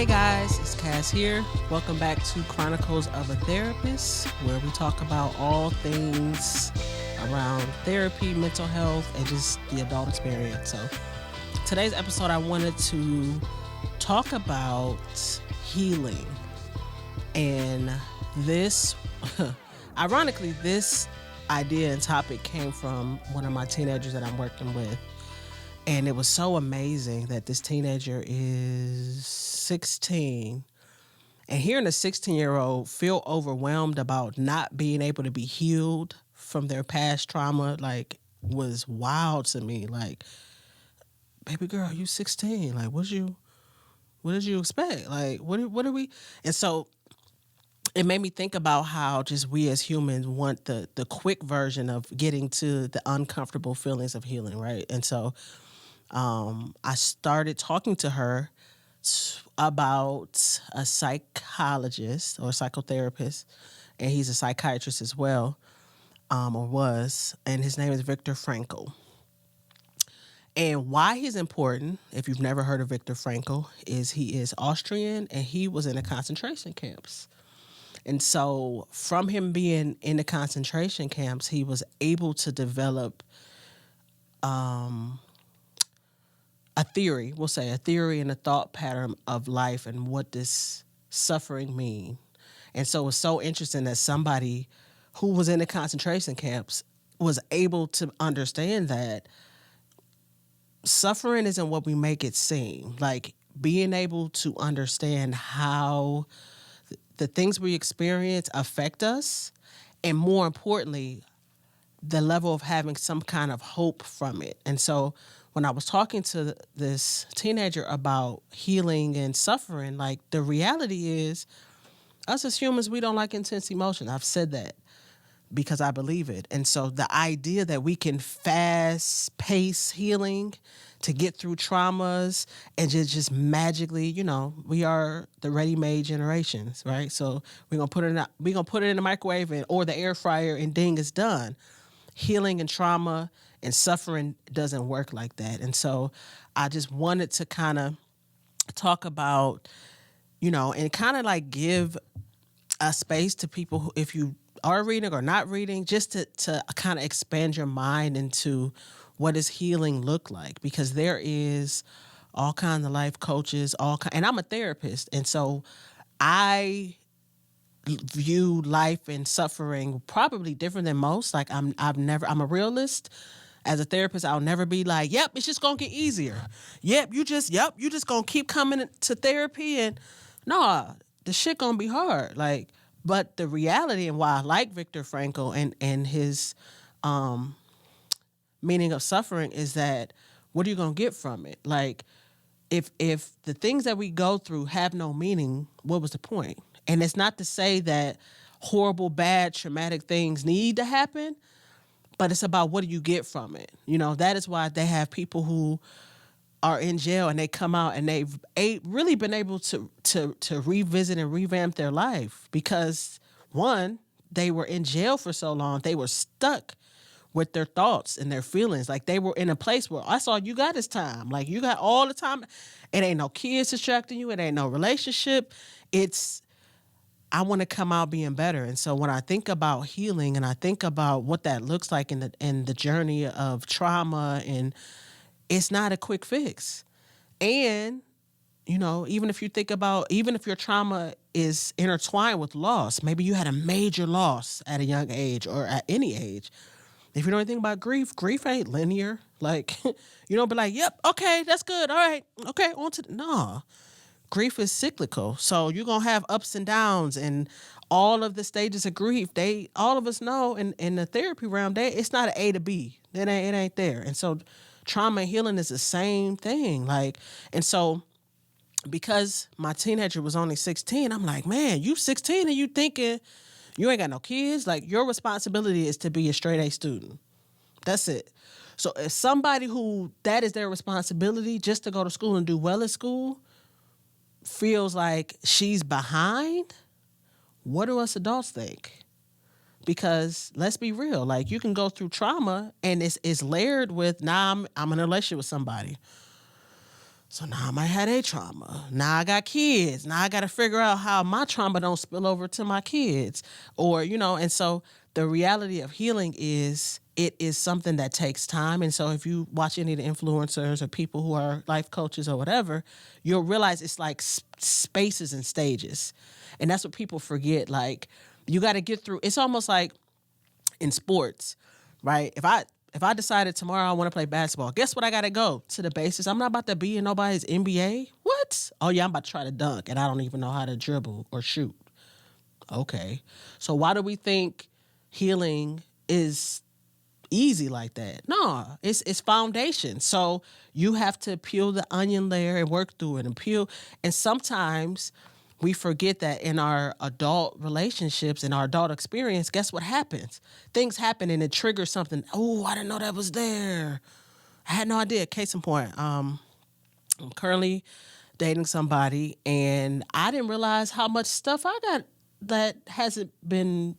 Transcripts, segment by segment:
Hey guys, it's Cass here. Welcome back to Chronicles of a Therapist, where we talk about all things around therapy, mental health, and just the adult experience. So, today's episode, I wanted to talk about healing. And this, ironically, this idea and topic came from one of my teenagers that I'm working with. And it was so amazing that this teenager is 16. And hearing a 16-year-old feel overwhelmed about not being able to be healed from their past trauma, was wild to me. Like, baby girl, you 16. Like, what did you expect? Like, what are we? And so it made me think about how just we as humans want the quick version of getting to the uncomfortable feelings of healing, right? And so I started talking to her about a psychologist or a psychotherapist, and he's a psychiatrist as well, or was, and his name is Viktor Frankl. And why he's important, if you've never heard of Viktor Frankl, is he is Austrian and he was in the concentration camps. And so from him being in the concentration camps, he was able to develop a theory and a thought pattern of life and what this suffering mean. And so it's so interesting that somebody who was in the concentration camps was able to understand that suffering isn't what we make it seem. Like, being able to understand how the things we experience affect us, and more importantly, the level of having some kind of hope from it. And so when I was talking to this teenager about healing and suffering, like, the reality is us as humans, we don't like intense emotion. I've said that because I believe it. And so the idea that we can fast pace healing to get through traumas and just magically, we are the ready-made generations, right? So we're gonna put it in the microwave or the air fryer, and ding, it's done. Healing and trauma and suffering doesn't work like that. And so I just wanted to kind of talk about, and kind of like give a space to people who, if you are reading or not reading, just to kind of expand your mind into what does healing look like, because there is all kinds of life coaches, and I'm a therapist. And so I view life and suffering probably different than most. Like, I'm a realist. As a therapist, I'll never be like, yep, it's just gonna get easier. You just gonna keep coming to therapy, and no, the shit gonna be hard. Like, but the reality, and why I like Viktor Frankl and his meaning of suffering, is that what are you gonna get from it? Like, if the things that we go through have no meaning, what was the point? And it's not to say that horrible, bad, traumatic things need to happen, but it's about what do you get from it. That is why they have people who are in jail and they come out and they've really been able to revisit and revamp their life, because, one, they were in jail for so long, they were stuck with their thoughts and their feelings. Like, they were in a place where I saw you got this time. Like, you got all the time. It ain't no kids distracting you. It ain't no relationship. It's, I want to come out being better. And so when I think about healing and I think about what that looks like in the journey of trauma, and it's not a quick fix. And, even if your trauma is intertwined with loss, maybe you had a major loss at a young age or at any age. If you know anything about grief ain't linear. Like, you don't be like, yep, okay, that's good. All right, okay, on to no. Grief is cyclical. So you're going to have ups and downs, and all of the stages of grief, all of us know in the therapy realm, it's not an A to B. It ain't there. And so trauma and healing is the same thing. Like, and so because my teenager was only 16, I'm like, man, you 16 and you thinking you ain't got no kids? Like, your responsibility is to be a straight A student. That's it. So if somebody who that is their responsibility, just to go to school and do well at school, feels like she's behind, what do us adults think? Because let's be real, like, you can go through trauma and it's layered with, I'm in a relationship with somebody. So now I might have a trauma. Now I got kids. Now I got to figure out how my trauma don't spill over to my kids. Or, and so the reality of healing is it is something that takes time. And so if you watch any of the influencers or people who are life coaches or whatever, you'll realize it's like spaces and stages. And that's what people forget. Like, you got to get through. It's almost like in sports, right? If I decided tomorrow I want to play basketball, guess what? I got to go to the bases. I'm not about to be in nobody's NBA. What? Oh, yeah, I'm about to try to dunk, and I don't even know how to dribble or shoot. Okay. So why do we think healing is easy like that? No, it's foundation. So you have to peel the onion layer and work through it and peel. And sometimes we forget that in our adult relationships, in our adult experience, guess what happens? Things happen and it triggers something. Oh, I didn't know that was there. I had no idea. Case in point, I'm currently dating somebody and I didn't realize how much stuff I got that hasn't been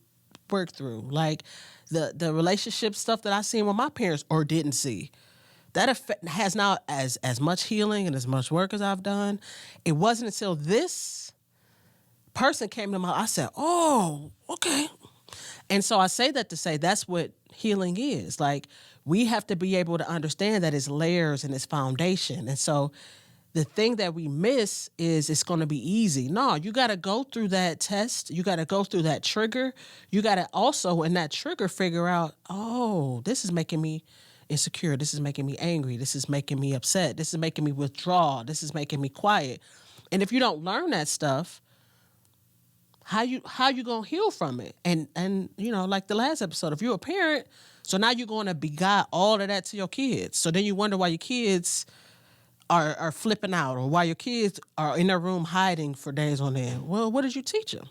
worked through. Like the relationship stuff that I seen with my parents or didn't see. That has now as much healing and as much work as I've done. It wasn't until this person came to my, I said, oh, okay. And so I say that to say that's what healing is. Like, we have to be able to understand that it's layers and it's foundation. And so the thing that we miss is it's going to be easy. No, you got to go through that test. You got to go through that trigger. You got to also in that trigger figure out, oh, this is making me insecure. This is making me angry. This is making me upset. This is making me withdraw. This is making me quiet. And if you don't learn that stuff, how you gonna heal from it? And like the last episode, if you're a parent, so now you're going to beguile all of that to your kids. So then you wonder why your kids are flipping out or why your kids are in their room hiding for days on end. Well, what did you teach them?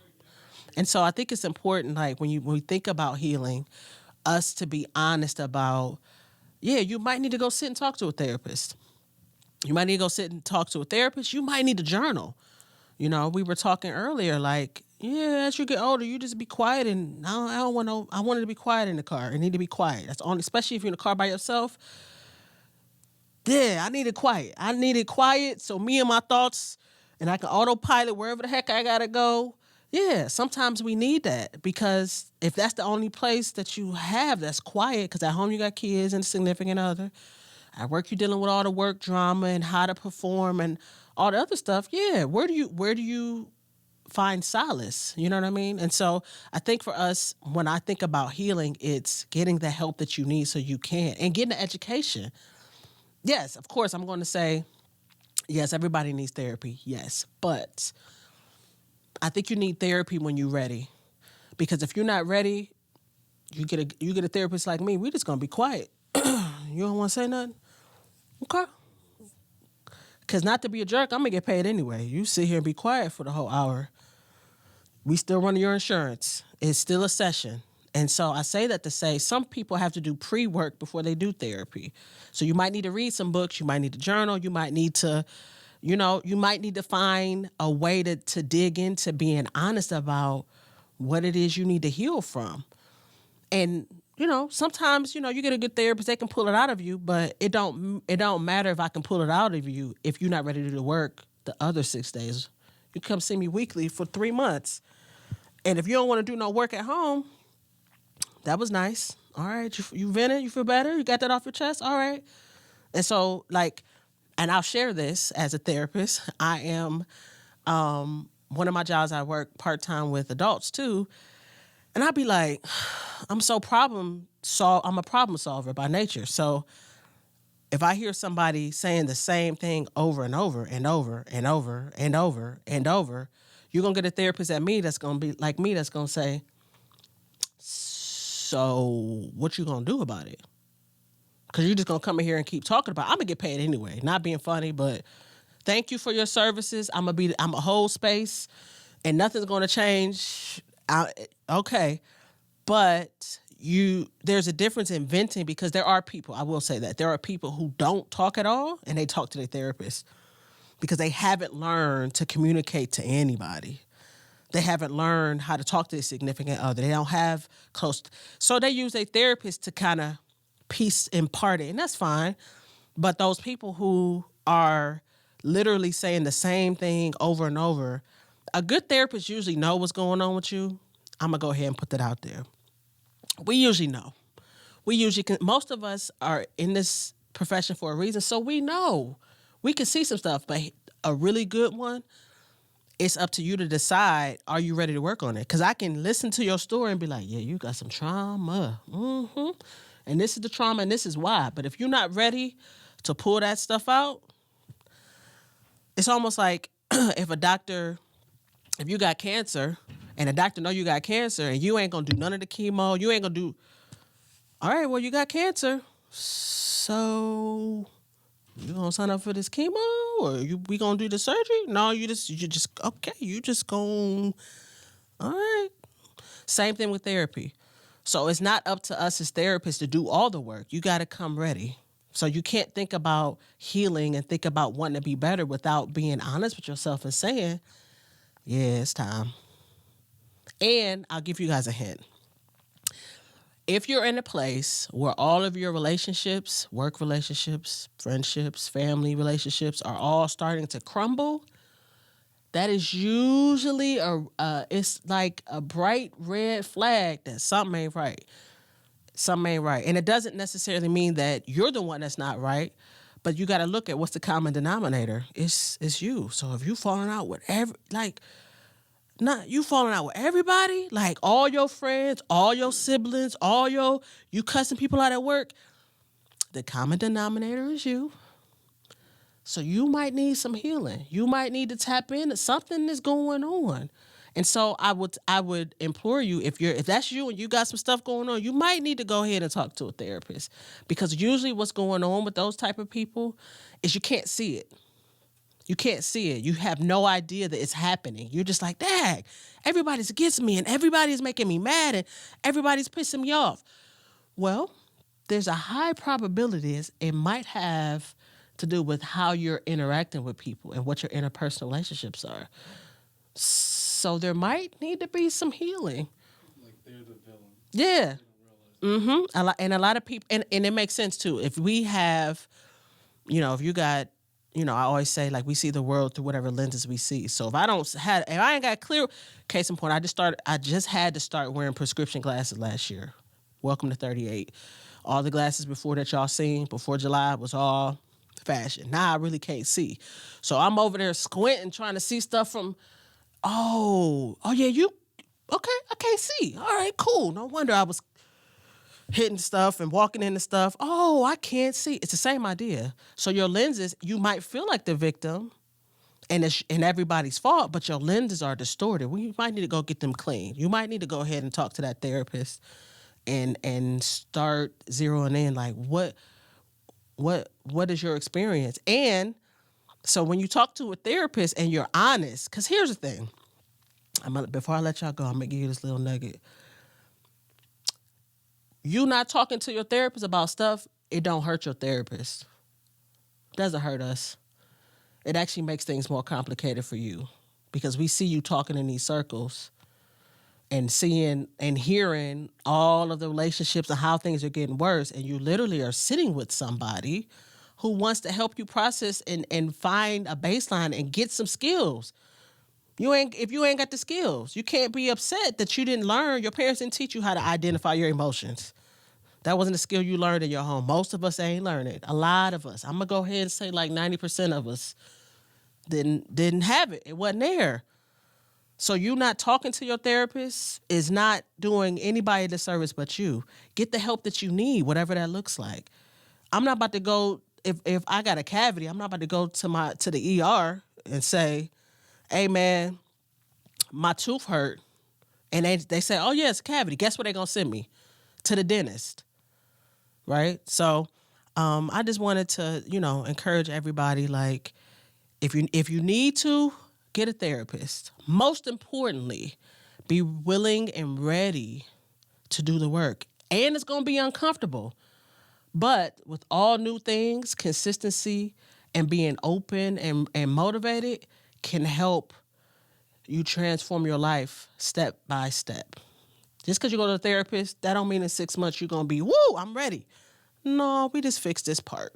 And so I think it's important, like when we think about healing, us to be honest about, yeah, you might need to go sit and talk to a therapist. You might need to go sit and talk to a therapist. You might need to journal. We were talking earlier, like, yeah, as you get older, you just be quiet, and I don't want no. I wanted to be quiet in the car. I need to be quiet. That's only, especially if you're in the car by yourself. Yeah, I needed quiet. I needed quiet so me and my thoughts, and I can autopilot wherever the heck I gotta go. Yeah, sometimes we need that because if that's the only place that you have that's quiet, because at home you got kids and a significant other. At work you're dealing with all the work drama and how to perform and all the other stuff. Yeah, where do you find solace? You know what I mean? And so I think for us, when I think about healing, it's getting the help that you need so you can, and getting the education. Yes, of course, I'm going to say, yes, everybody needs therapy. Yes, but I think you need therapy when you're ready, because if you're not ready, you get a therapist like me. We just gonna be quiet. You don't want to say nothing, okay? Because not to be a jerk, I'm going to get paid anyway. You sit here and be quiet for the whole hour. We still running your insurance. It's still a session. And so I say that to say some people have to do pre-work before they do therapy. So you might need to read some books. You might need to journal. You might need to, you might need to find a way to dig into being honest about what it is you need to heal from. And sometimes, you get a good therapist, they can pull it out of you, but it don't matter if I can pull it out of you if you're not ready to do the work the other 6 days. You come see me weekly for 3 months. And if you don't want to do no work at home, that was nice. All right, you vented, you feel better, you got that off your chest, all right. And so, and I'll share this as a therapist. I am, one of my jobs, I work part-time with adults too. And I'd be like, I'm a problem solver by nature. So if I hear somebody saying the same thing over and over and over and over and over and over, you're going to get a therapist at me that's going to be like me, that's going to say, so what you going to do about it? Because you're just going to come in here and keep talking about it. I'm going to get paid anyway. Not being funny, but thank you for your services. I'm a whole space and nothing's going to change. Okay, but there's a difference in venting, because there are people, I will say that, there are people who don't talk at all and they talk to their therapist because they haven't learned to communicate to anybody. They haven't learned how to talk to their significant other. They don't have so they use a therapist to kind of piece and part it, and that's fine. But those people who are literally saying the same thing over and over. A good therapist usually know what's going on with you. I'm going to go ahead and put that out there. We usually know. We usually can, most of us are in this profession for a reason, so we know. We can see some stuff, but a really good one, it's up to you to decide, are you ready to work on it? Because I can listen to your story and be like, yeah, you got some trauma. And this is the trauma and this is why. But if you're not ready to pull that stuff out, it's almost like if you got cancer and a doctor know you got cancer and you ain't going to do none of the chemo, you ain't going to do, all right, well, you got cancer. So you gonna sign up for this chemo or we gonna do the surgery? No, you just okay, you just gonna, all right. Same thing with therapy. So it's not up to us as therapists to do all the work. You gotta come ready. So you can't think about healing and think about wanting to be better without being honest with yourself and saying, yeah, it's time. And I'll give you guys a hint. If you're in a place where all of your relationships, work relationships, friendships, family relationships are all starting to crumble, that is usually it's like a bright red flag that something ain't right. Something ain't right. And it doesn't necessarily mean that you're the one that's not right, but you got to look at what's the common denominator. It's you. So if you falling out with you falling out with everybody, like all your friends, all your siblings, you cussing people out at work, the common denominator is you. So you might need some healing. You might need to tap into something that's going on. And so I would implore you, if that's you and you got some stuff going on, you might need to go ahead and talk to a therapist, because usually what's going on with those type of people is you can't see it. You can't see it. You have no idea that it's happening. You're just like, dang, everybody's against me and everybody's making me mad and everybody's pissing me off. Well, there's a high probability it might have to do with how you're interacting with people and what your interpersonal relationships are. So there might need to be some healing. Like they're the villain. Yeah. And a lot of people, and it makes sense too. If we have, if you got, I always say, like, we see the world through whatever lenses we see. So if I ain't got clear, case in point, I just had to start wearing prescription glasses last year. Welcome to 38. All the glasses before that y'all seen before July was all fashion. Now I really can't see. So I'm over there squinting, trying to see stuff from, oh yeah, okay, I can't see. All right, cool. No wonder I was hitting stuff and walking into stuff. Oh, I can't see. It's the same idea. So your lenses, you might feel like the victim and it's everybody's fault, but your lenses are distorted. Well, you might need to go get them clean. You might need to go ahead and talk to that therapist and start zeroing in, like, what is your experience? And so when you talk to a therapist and you're honest, because here's the thing. Before I let y'all go, I'm going to give you this little nugget. You not talking to your therapist about stuff, it don't hurt your therapist. It doesn't hurt us. It actually makes things more complicated for you, because we see you talking in these circles and seeing and hearing all of the relationships and how things are getting worse, and you literally are sitting with somebody who wants to help you process and find a baseline and get some skills. If you ain't got the skills, you can't be upset that you didn't learn. Your parents didn't teach you how to identify your emotions. That wasn't a skill you learned in your home. Most of us ain't learned it. A lot of us. I'm going to go ahead and say like 90% of us didn't have it. It wasn't there. So you not talking to your therapist is not doing anybody the service but you. Get the help that you need, whatever that looks like. I'm not about to go, if I got a cavity, I'm not about to go to the ER and say, hey man, my tooth hurt. And they say, oh yeah, it's a cavity. Guess where they gonna send me? To the dentist. Right? So I just wanted to, encourage everybody, like, if you need to, get a therapist. Most importantly, be willing and ready to do the work. And it's gonna be uncomfortable. But with all new things, consistency and being open and motivated can help you transform your life step by step. Just because you go to a therapist, that don't mean in 6 months you're going to be, woo, I'm ready. No, we just fixed this part.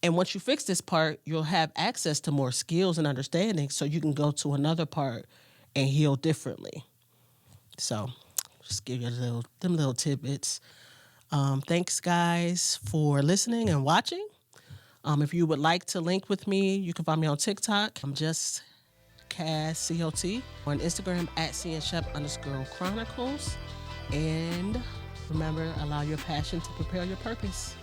And once you fix this part, you'll have access to more skills and understanding so you can go to another part and heal differently. So just give you them little tidbits. Thanks, guys, for listening and watching. If you would like to link with me, you can find me on TikTok. I'm just Cass COT, on Instagram at @CNShep_Chronicles. And remember, allow your passion to propel your purpose.